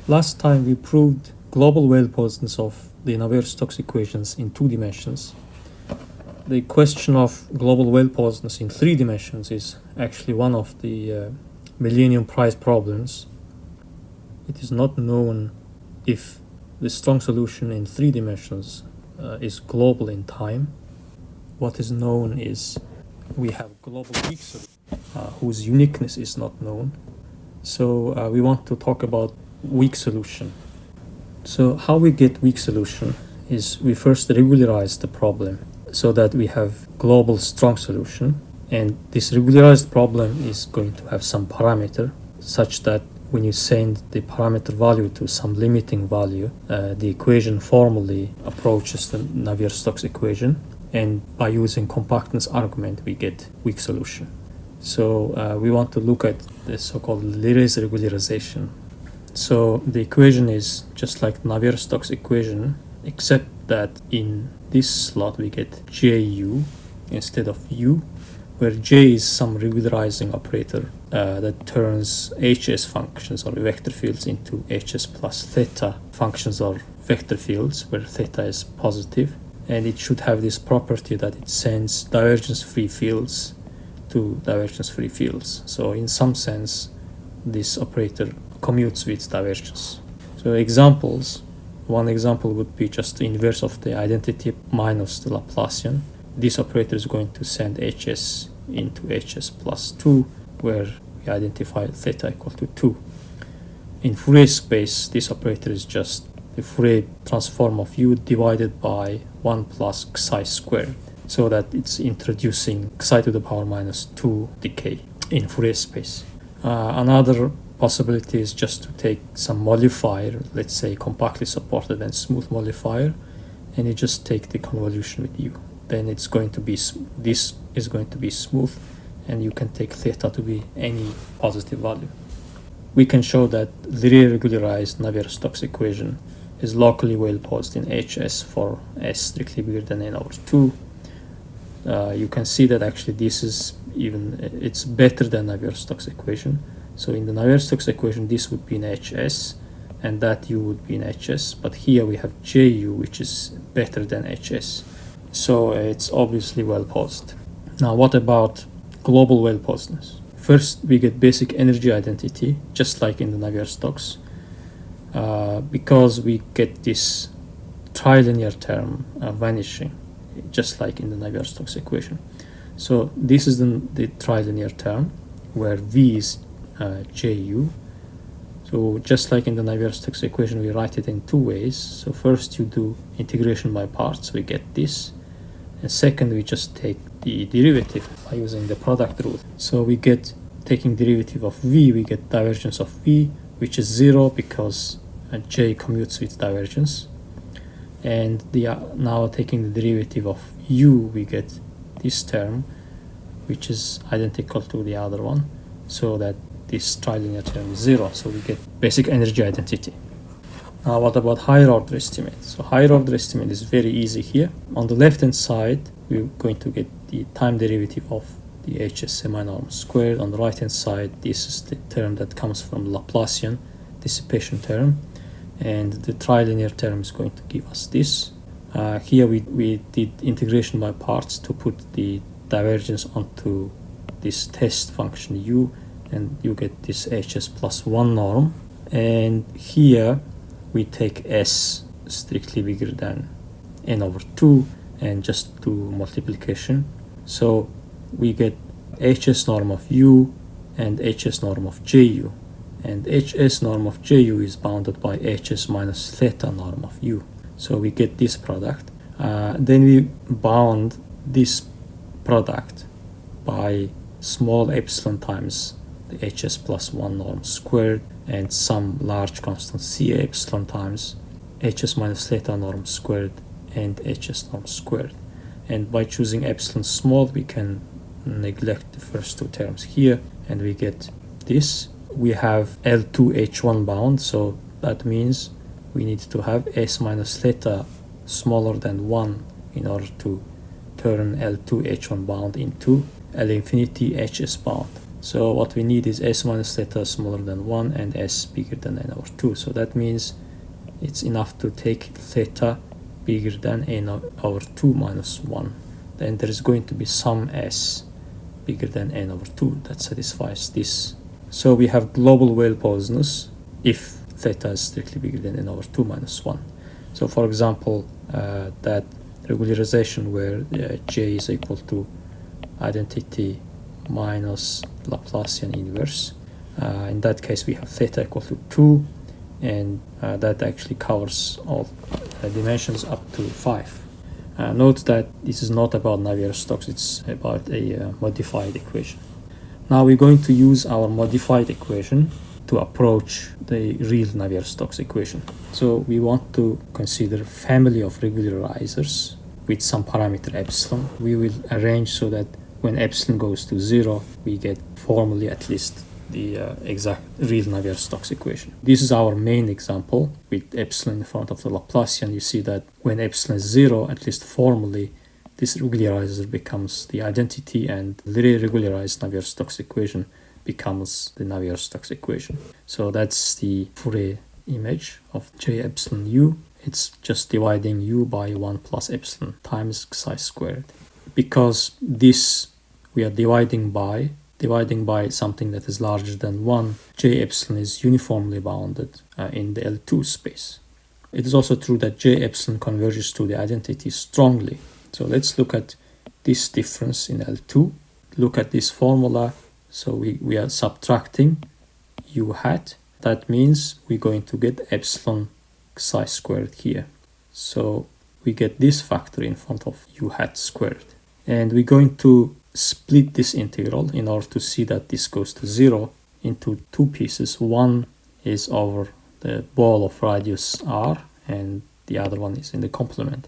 Last time we proved global well-posedness of the Navier-Stokes equations in 2 dimensions. The question of global well-posedness in 3 dimensions is actually one of the Millennium Prize problems. It is not known if the strong solution in 3 dimensions is global in time. What is known is we have global weak solution whose uniqueness is not known. So we want to talk about weak solution. So how we get weak solution is we first regularize the problem so that we have global strong solution, and this regularized problem is going to have some parameter such that when you send the parameter value to some limiting value, the equation formally approaches the Navier-Stokes equation, and by using compactness argument we get weak solution. So we want to look at the so-called Leary's regularization. So the equation is just like Navier-Stokes equation, except that in this slot we get Ju instead of U, where J is some regularizing operator that turns HS functions or vector fields into HS plus theta functions or vector fields, where theta is positive, and it should have this property that it sends divergence-free fields to divergence-free fields. So in some sense, this operator commutes with divergence. So examples, one example would be just the inverse of the identity minus the Laplacian. This operator is going to send HS into HS plus 2, where we identify theta equal to 2. In Fourier space, this operator is just the Fourier transform of U divided by 1 plus xi squared, so that it's introducing xi to the power minus 2 decay in Fourier space. Another possibility is just to take some modifier, let's say compactly supported and smooth modifier, and you just take the convolution with U. Then it's going to be this is going to be smooth, and you can take theta to be any positive value. We can show that the regularized Navier-Stokes equation is locally well posed in HS for S strictly bigger than n over 2. You can see that actually this is it's better than Navier-Stokes equation. So in the Navier-Stokes equation, this would be in HS, and that U would be in HS. But here we have Ju, which is better than HS. So it's obviously well posed. Now, what about global well posedness? First, we get basic energy identity, just like in the Navier-Stokes, because we get this trilinear term vanishing, just like in the Navier-Stokes equation. So this is the trilinear term, where V is Ju. So just like in the Navier-Stokes equation, we write it in 2 ways. So first you do integration by parts, we get this, and second we just take the derivative by using the product rule. So we get, taking derivative of V, we get divergence of V, which is 0 because J commutes with divergence, and now taking the derivative of U, we get this term, which is identical to the other one, so that this trilinear term is 0, so we get basic energy identity. Now what about higher order estimate? So higher order estimate is very easy here. On the left hand side, we're going to get the time derivative of the HS semi-norm squared. On the right hand side, this is the term that comes from Laplacian dissipation term, and the trilinear term is going to give us this. Here we did integration by parts to put the divergence onto this test function U, and you get this HS plus 1 norm. And here we take S strictly bigger than n over 2 and just do multiplication. So we get HS norm of U and HS norm of Ju, and HS norm of Ju is bounded by HS minus theta norm of U. So we get this product. Then we bound this product by small epsilon times the HS plus 1 norm squared and some large constant C epsilon times HS minus theta norm squared and HS norm squared. And by choosing epsilon small, we can neglect the first 2 terms here, and we get this. We have L2H1 bound, so that means we need to have S minus theta smaller than 1 in order to turn L2H1 bound into L infinity HS bound. So what we need is s minus theta smaller than 1 and s bigger than n over 2. So that means it's enough to take theta bigger than n over 2 minus 1. Then there is going to be some s bigger than n over 2 that satisfies this. So we have global well posedness if theta is strictly bigger than n over 2 minus 1. So for example, that regularization where J is equal to identity minus Laplacian inverse. In that case, we have theta equal to 2, and that actually covers all dimensions up to 5. Note that this is not about Navier-Stokes, it's about a modified equation. Now we're going to use our modified equation to approach the real Navier-Stokes equation. So we want to consider family of regularizers with some parameter epsilon. We will arrange so that when epsilon goes to 0, we get formally at least the exact real Navier-Stokes equation. This is our main example with epsilon in front of the Laplacian. You see that when epsilon is 0, at least formally, this regularizer becomes the identity, and the regularized Navier-Stokes equation becomes the Navier-Stokes equation. So that's the Fourier image of J epsilon u. It's just dividing u by 1 plus epsilon times psi squared. Because this we are dividing by something that is larger than 1, J epsilon is uniformly bounded in the L2 space. It is also true that J epsilon converges to the identity strongly. So let's look at this difference in L2. Look at this formula. So we are subtracting u hat. That means we're going to get epsilon psi squared here. So we get this factor in front of u hat squared. And we're going to split this integral in order to see that this goes to 0 into two pieces. One is over the ball of radius r, and the other one is in the complement.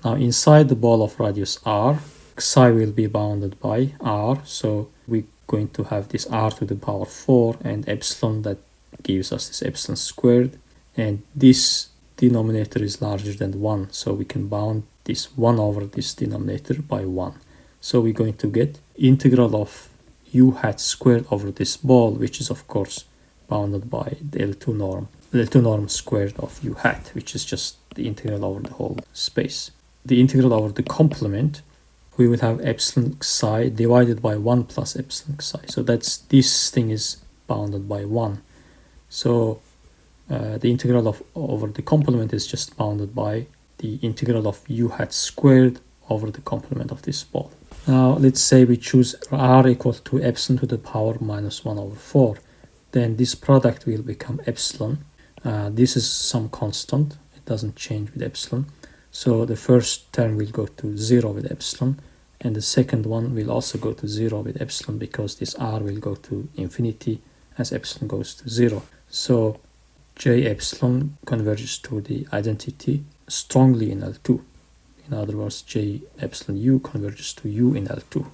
Now inside the ball of radius r, psi will be bounded by r, so we're going to have this r to the power 4 and epsilon that gives us this epsilon squared, and this denominator is larger than 1, so we can bound this 1 over this denominator by 1. So we're going to get integral of u hat squared over this ball, which is of course bounded by the L2 norm. The L2 norm squared of u hat, which is just the integral over the whole space. The integral over the complement, we will have epsilon psi divided by 1 plus epsilon psi. So that's, this thing is bounded by 1. So the integral over the complement is just bounded by the integral of u hat squared over the complement of this ball. Now let's say we choose r equal to epsilon to the power minus 1 over 4. Then this product will become epsilon. This is some constant. It doesn't change with epsilon. So the first term will go to 0 with epsilon, and the second one will also go to 0 with epsilon, because this r will go to infinity as epsilon goes to 0. So J epsilon converges to the identity strongly in L2. In other words, J epsilon u converges to u in L2.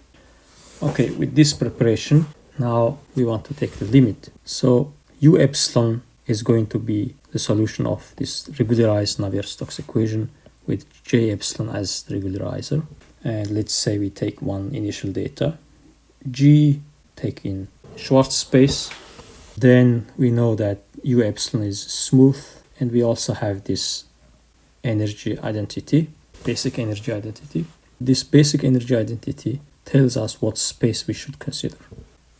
Okay, with this preparation, now we want to take the limit. So u epsilon is going to be the solution of this regularized Navier-Stokes equation with J epsilon as the regularizer. And let's say we take one initial data, G, take in Schwarz space. Then we know that u epsilon is smooth, and we also have this energy identity, basic energy identity. This basic energy identity tells us what space we should consider.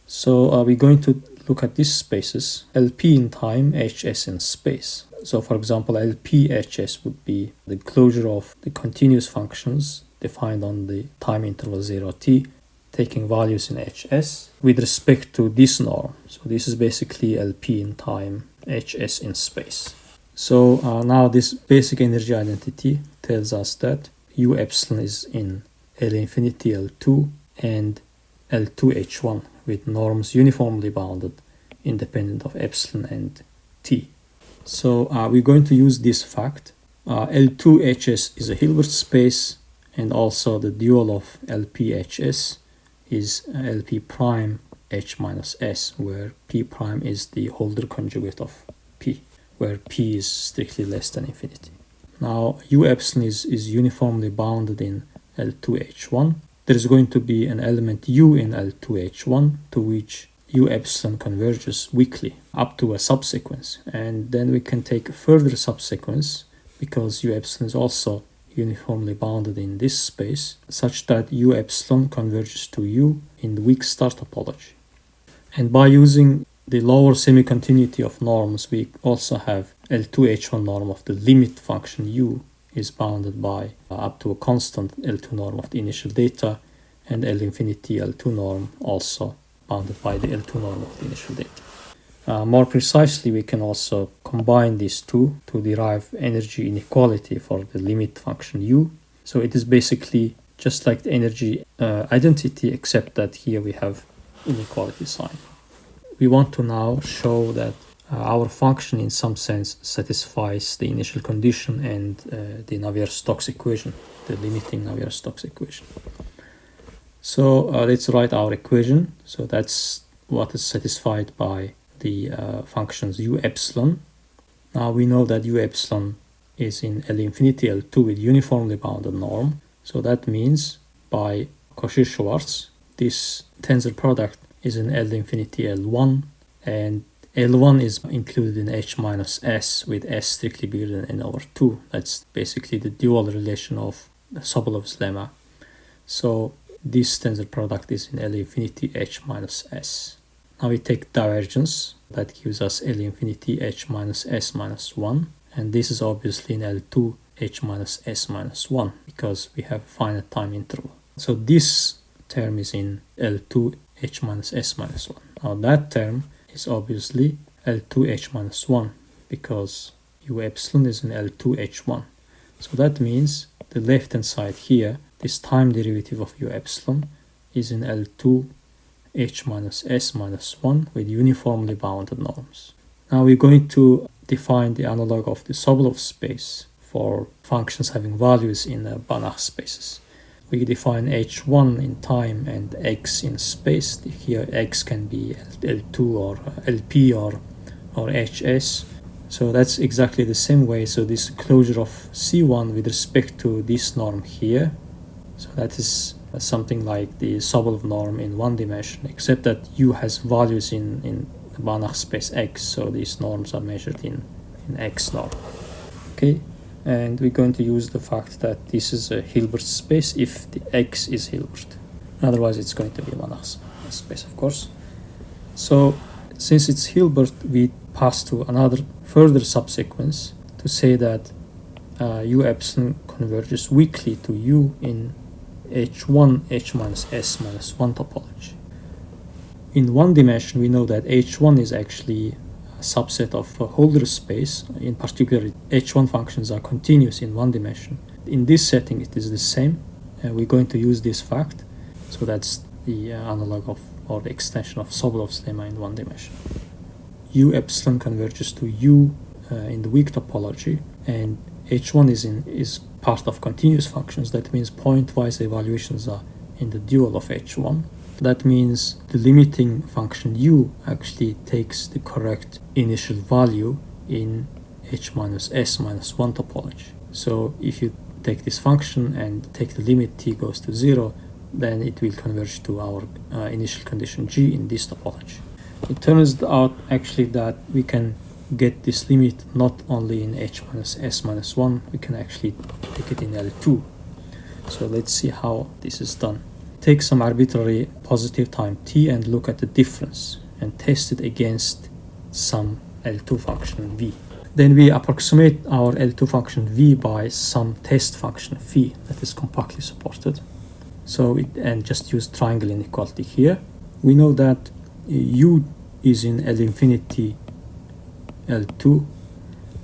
So we're going to look at these spaces, LP in time, HS in space. So for example, LP HS would be the closure of the continuous functions defined on the time interval 0t, taking values in HS with respect to this norm. So this is basically LP in time, HS in space. So now this basic energy identity tells us that u epsilon is in L infinity L2 and L2 H1 with norms uniformly bounded independent of epsilon and t. So we're going to use this fact. L2 HS is a Hilbert space, and also the dual of LP HS is LP prime H minus S, where P prime is the Holder conjugate of P, where P is strictly less than infinity. Now u epsilon is uniformly bounded in L2 H1. there is going to be an element u in L2H1 to which u epsilon converges weakly up to a subsequence. And then we can take a further subsequence because u epsilon is also uniformly bounded in this space, such that u epsilon converges to u in the weak star topology. And by using the lower semi-continuity of norms, we also have L2H1 norm of the limit function u is bounded by up to a constant L2 norm of the initial data, and L infinity L2 norm also bounded by the L2 norm of the initial data. More precisely, we can also combine these two to derive energy inequality for the limit function u. So it is basically just like the energy identity, except that here we have inequality sign. We want to now show that our function in some sense satisfies the initial condition and the Navier-Stokes equation, the limiting Navier-Stokes equation. So let's write our equation. So that's what is satisfied by the functions u epsilon. Now we know that u epsilon is in L infinity L2 with uniformly bounded norm. So that means by Cauchy-Schwarz, this tensor product is in L infinity L1, and L1 is included in H minus S with S strictly bigger than N over 2. That's basically the dual relation of Sobolov's lemma. So this tensor product is in L infinity H minus S. Now we take divergence. That gives us L infinity H minus S minus 1. And this is obviously in L2 H minus S minus 1 because we have a finite time interval. So this term is in L2 H minus S minus 1. Now that term is obviously L2 H minus 1 because u epsilon is in L2 H1. So that means the left hand side here, this time derivative of u epsilon is in L2 H minus S minus 1 with uniformly bounded norms. Now we're going to define the analog of the Sobolov space for functions having values in Banach spaces. We define h1 in time and x in space. Here x can be L2 or LP or HS. So that's exactly the same way. So this closure of C1 with respect to this norm here. So that is something like the Sobolov norm in one dimension, except that U has values in the Banach space X. So these norms are measured in X norm. Okay. And we're going to use the fact that this is a Hilbert space if the X is Hilbert. Otherwise, it's going to be a Banach space, of course. So, since it's Hilbert, we pass to another further subsequence to say that U epsilon converges weakly to U in H1 H minus S minus 1 topology. In one dimension, we know that H1 is actually subset of a Holder space. In particular, H1 functions are continuous in one dimension. In this setting, it is the same. We're going to use this fact. So that's the analog of, or the extension of Sobolov's lemma in one dimension. U epsilon converges to U in the weak topology, and H1 is part of continuous functions. That means pointwise evaluations are in the dual of H1. That means the limiting function u actually takes the correct initial value in H minus S minus 1 topology. So if you take this function and take the limit t goes to 0, then it will converge to our initial condition g in this topology. It turns out actually that we can get this limit not only in H minus S minus 1, we can actually take it in L2. So let's see how this is done. Take some arbitrary positive time t and look at the difference and test it against some L2 function v. Then we approximate our L2 function v by some test function phi that is compactly supported. And just use triangle inequality here. We know that u is in L infinity L2,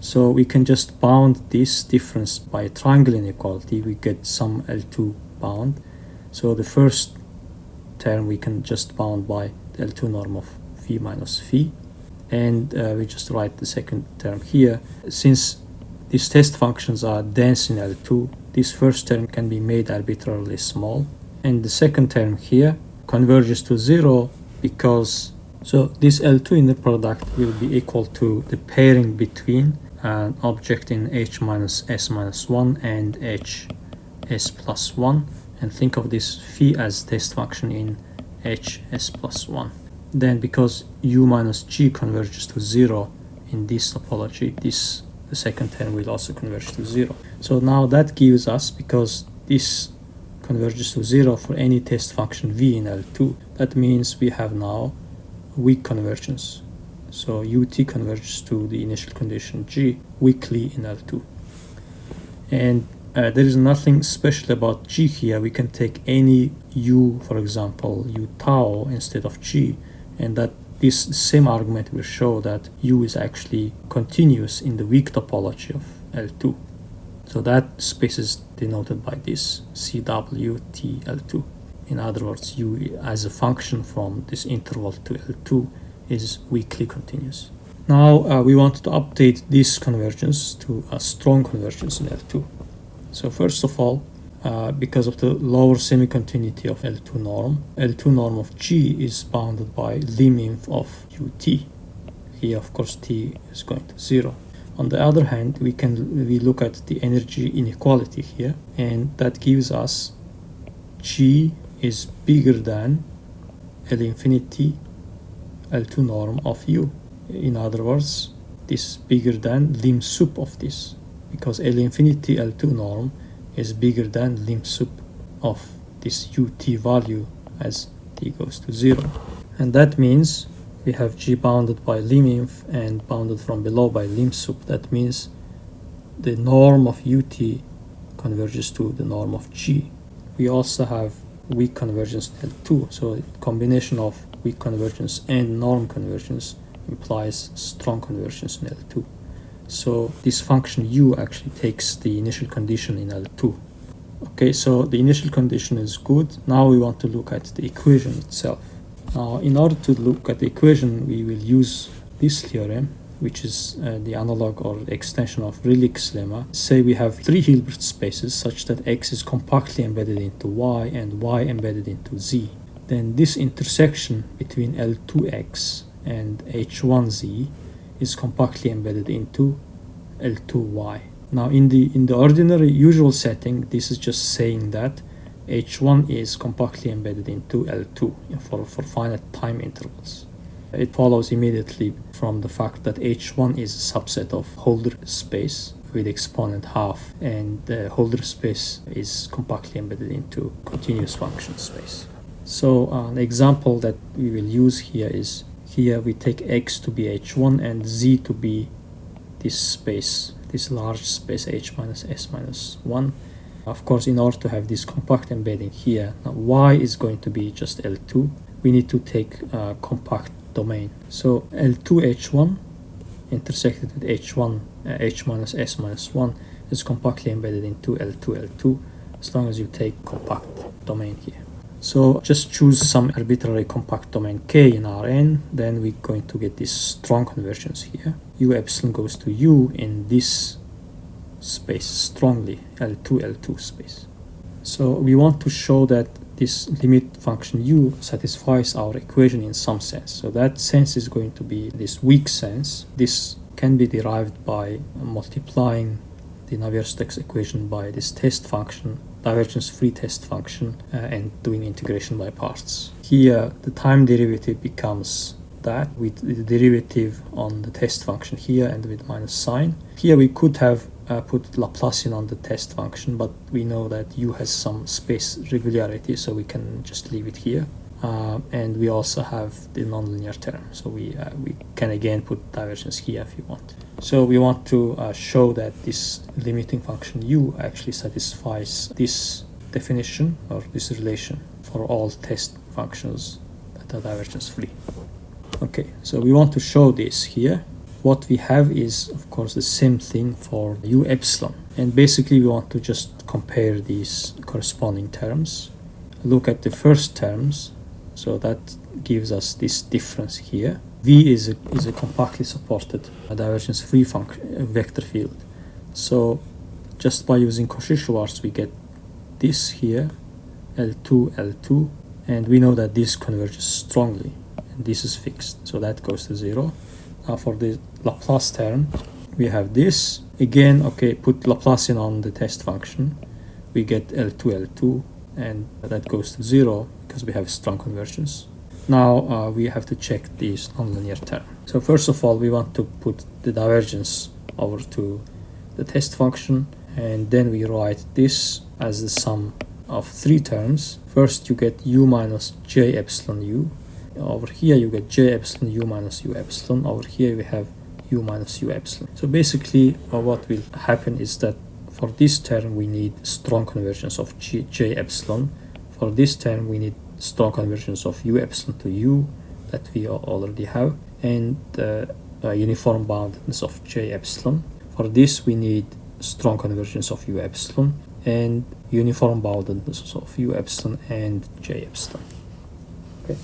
so we can just bound this difference by a triangle inequality. We get some L2 bound. So the first term we can just bound by the L2 norm of phi minus phi, and we just write the second term here. Since these test functions are dense in L2, this first term can be made arbitrarily small, and the second term here converges to 0 because this L2 inner product will be equal to the pairing between an object in H minus S minus 1 and H S plus 1. and think of this phi as test function in hs plus 1. Then because u minus g converges to 0 in this topology, the second term will also converge to 0. So now that gives us, because this converges to 0 for any test function v in L2, that means we have now weak convergence. So ut converges to the initial condition g weakly in L2. And there is nothing special about g here. We can take any u, for example, u tau instead of g, and that this same argument will show that u is actually continuous in the weak topology of L2. So that space is denoted by this CWTL2. In other words, u as a function from this interval to L2 is weakly continuous. Now we want to update this convergence to a strong convergence in L2. So first of all, because of the lower semi-continuity of L2 norm of G is bounded by lim-inf of ut. Here, of course, t is going to 0. On the other hand, we look at the energy inequality here, and that gives us G is bigger than L infinity L2 norm of U. In other words, this is bigger than lim sup of this, because L infinity L2 norm is bigger than lim sup of this ut value as t goes to 0. And that means we have G bounded by lim-inf and bounded from below by lim sup. That means the norm of ut converges to the norm of G. We also have weak convergence in L2, so combination of weak convergence and norm convergence implies strong convergence in L2. So this function u actually takes the initial condition in L2. Okay, so the initial condition is good. Now we want to look at the equation itself. Now, in order to look at the equation, we will use this theorem, which is the analog or extension of Rielik's lemma. Say we have three Hilbert spaces such that x is compactly embedded into y and y embedded into z. Then this intersection between L2x and H1z is compactly embedded into L2y. Now in the ordinary usual setting, this is just saying that H1 is compactly embedded into L2 for finite time intervals. It follows immediately from the fact that H1 is a subset of Holder space with exponent half, and the Holder space is compactly embedded into continuous function space. So an example that we will use here is, here we take x to be H1 and z to be this space, this large space H minus S minus 1. Of course, in order to have this compact embedding here, now y is going to be just L2. We need to take a compact domain. So L2 H1 intersected with H1 H minus S minus 1 is compactly embedded into L2 L2 as long as you take compact domain here. So just choose some arbitrary compact domain K in Rn, then we're going to get this strong convergence here. U epsilon goes to U in this space strongly, L2 L2 space. So we want to show that this limit function U satisfies our equation in some sense. So that sense is going to be this weak sense. This can be derived by multiplying the Navier-Stokes equation by this test function, divergence-free test function, and doing integration by parts. Here, the time derivative becomes that with the derivative on the test function here and with minus sign. Here we could have put Laplacian on the test function, but we know that U has some space regularity, so we can just leave it here. And we also have the nonlinear term, so we can again put divergence here if you want. So we want to show that this limiting function U actually satisfies this definition or this relation for all test functions that are divergence free. Okay, so we want to show this here. What we have is, of course, the same thing for U epsilon. And basically we want to just compare these corresponding terms. Look at the first terms. So that gives us this difference here. V is a compactly supported divergence-free vector field. So just by using Cauchy-Schwarz, we get this here, L2, L2, and we know that this converges strongly, and this is fixed, so that goes to 0. Now for the Laplace term, we have this. Again, okay, put Laplacian on the test function. We get L2, L2, and that goes to 0 because we have strong convergence. Now we have to check this nonlinear term. So first of all, we want to put the divergence over to the test function, and then we write this as the sum of three terms. First you get u minus j epsilon u. Over here you get j epsilon u minus u epsilon. Over here we have u minus u epsilon. So basically what will happen is that for this term we need strong convergence of j epsilon. For this term we need strong convergence of u epsilon to u that we already have, and uniform boundedness of j epsilon. For this we need strong convergence of u epsilon and uniform boundedness of u epsilon and j epsilon. Okay,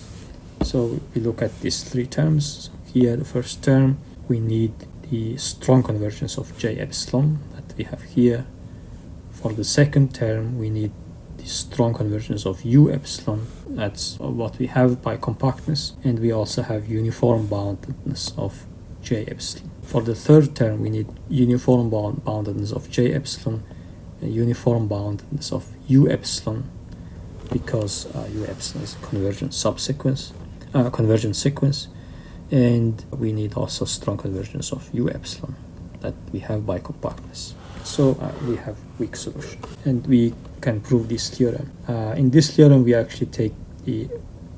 so we look at these three terms. So here the first term, we need the strong convergence of j epsilon that we have here. For the second term we need the strong convergence of u epsilon, that's what we have by compactness, and we also have uniform boundedness of j epsilon. For the third term we need uniform boundedness of j epsilon and uniform boundedness of u epsilon, because u epsilon is a convergent sequence, and we need also strong convergence of u epsilon that we have by compactness. So we have weak solution, and we can prove this theorem. In this theorem we actually take the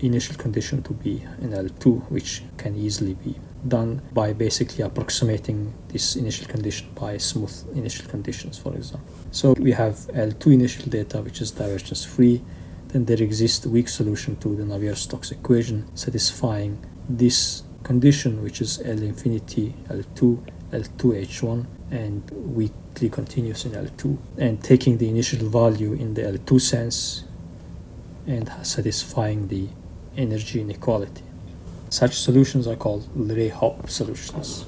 initial condition to be in L2, which can easily be done by basically approximating this initial condition by smooth initial conditions, for example. So we have L2 initial data, which is divergence free. Then there exists a weak solution to the Navier-Stokes equation satisfying this condition, which is L infinity L2, L2 H1, and weakly continuous in L2, and taking the initial value in the L2 sense and satisfying the energy inequality. Such solutions are called Leray-Hopf solutions.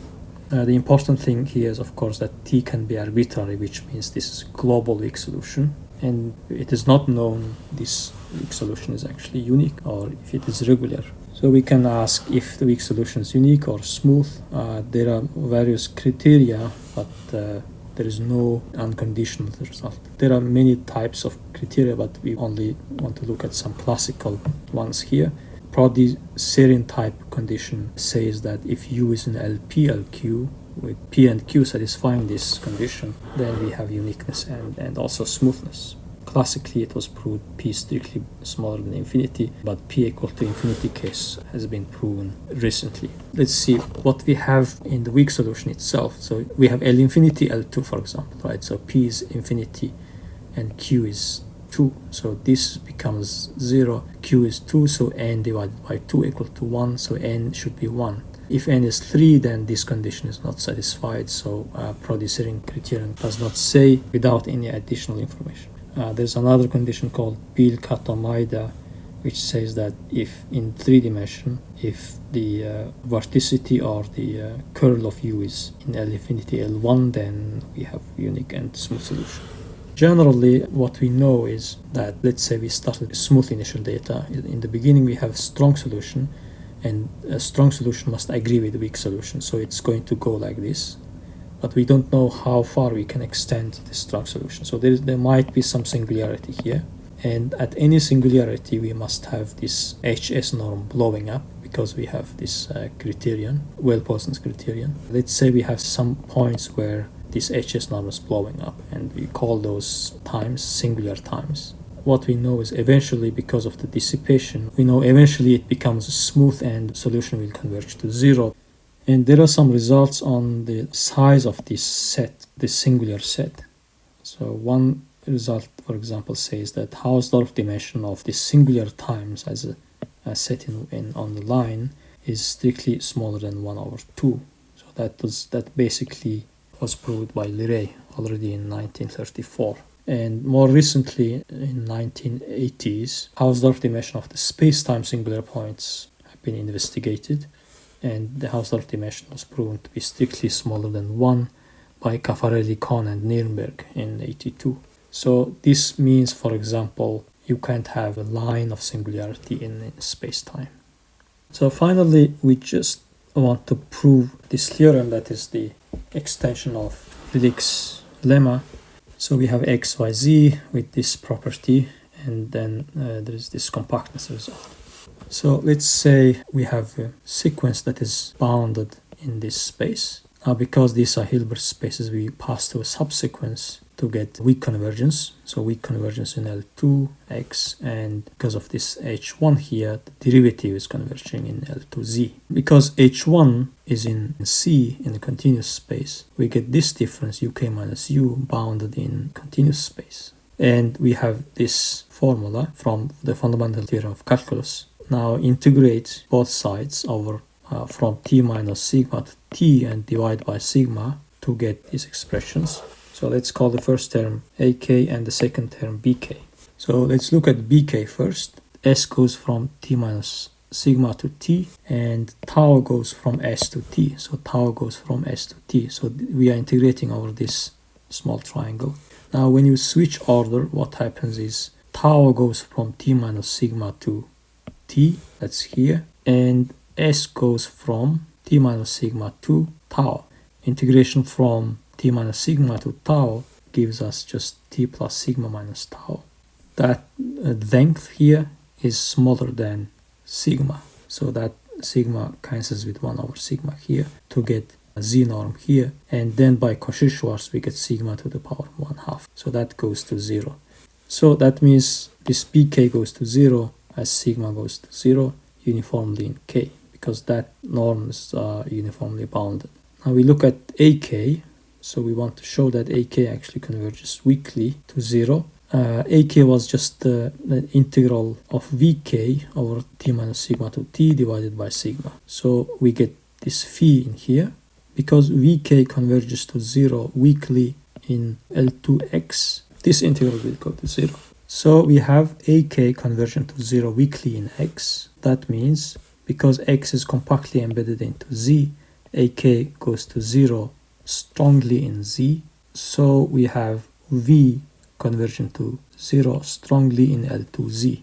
The important thing here is, of course, that T can be arbitrary, which means this is a global weak solution, and it is not known this weak solution is actually unique or if it is regular. So we can ask if the weak solution is unique or smooth. There are various criteria, but there is no unconditional result. There are many types of criteria, but we only want to look at some classical ones here. Prodi-Serine type condition says that if U is in LP, LQ, with P and Q satisfying this condition, then we have uniqueness and also smoothness. Classically, it was proved P is strictly smaller than infinity, but P equal to infinity case has been proven recently. Let's see what we have in the weak solution itself. So we have L infinity, L2, for example, right? So P is infinity and Q is 2. So this becomes 0. Q is 2, so n divided by 2 equal to 1, so n should be 1. If n is 3, then this condition is not satisfied, so Prodi-Serine criterion does not say without any additional information. There's another condition called Pil-Kato-Maida, which says that if in 3 dimension, if the vorticity or the curl of U is in L infinity L1, then we have unique and smooth solution. Generally, what we know is that, let's say we started with smooth initial data. In the beginning, we have strong solution, and a strong solution must agree with the weak solution. So it's going to go like this. But we don't know how far we can extend this strong solution. So there might be some singularity here. And at any singularity, we must have this HS norm blowing up because we have this criterion, well-Poisson's criterion. Let's say we have some points where this HS norm is blowing up, and we call those times singular times. What we know is eventually, because of the dissipation, we know eventually it becomes smooth and solution will converge to 0. And there are some results on the size of this set, this singular set. So one result, for example, says that Hausdorff dimension of the singular times as a set on the line is strictly smaller than 1/2. So that basically was proved by Leray already in 1934. And more recently, in 1980s, Hausdorff dimension of the space-time singular points have been investigated, and the Hausdorff dimension was proven to be strictly smaller than 1 by Caffarelli-Kohn and Nirenberg in 1982. So this means, for example, you can't have a line of singularity in space-time. So finally, we just want to prove this theorem, that is the extension of Lick's lemma. So we have x, y, z with this property, and then there is this compactness result. So let's say we have a sequence that is bounded in this space. Now, because these are Hilbert spaces, we pass to a subsequence to get weak convergence. So weak convergence in L2x, and because of this H1 here, the derivative is converging in L2z. Because H1 is in C in the continuous space, we get this difference UK minus U bounded in continuous space. And we have this formula from the fundamental theorem of calculus. Now integrate both sides over from t minus sigma to t and divide by sigma to get these expressions. So let's call the first term AK and the second term BK. So let's look at BK first. S goes from t minus sigma to t, and tau goes from s to t. So tau goes from s to t. So we are integrating over this small triangle. Now when you switch order, what happens is tau goes from t minus sigma to t, that's here, and s goes from t minus sigma to tau. Integration from t minus sigma to tau gives us just t plus sigma minus tau. That length here is smaller than sigma, so that sigma cancels with 1 over sigma here to get a z norm here, and then by Cauchy-Schwarz we get sigma to the power 1/2, so that goes to 0. So that means this BK goes to 0 as sigma goes to 0 uniformly in K, because that norm is uniformly bounded. Now we look at AK, so we want to show that AK actually converges weakly to 0. AK was just the integral of Vk over t minus sigma to t divided by sigma. So we get this phi in here. Because Vk converges to 0 weakly in L2x, this integral will go to 0. So we have AK convergent to 0 weakly in x. That means because x is compactly embedded into z, AK goes to 0 strongly in z. So we have V convergent to 0 strongly in L2z.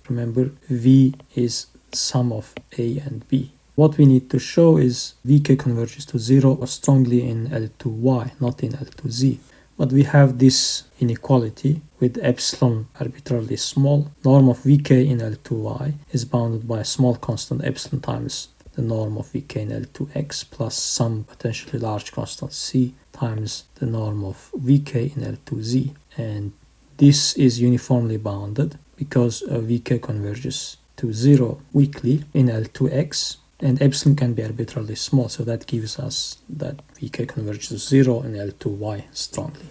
Remember, V is sum of A and B. What we need to show is Vk converges to 0 strongly in L2y, not in L2z. But we have this inequality with epsilon arbitrarily small. Norm of Vk in L2y is bounded by a small constant epsilon times the norm of Vk in L2x plus some potentially large constant c times the norm of Vk in L2z. And this is uniformly bounded because Vk converges to 0 weakly in L2x, and epsilon can be arbitrarily small, so that gives us that Vk converges to 0 in L2y strongly.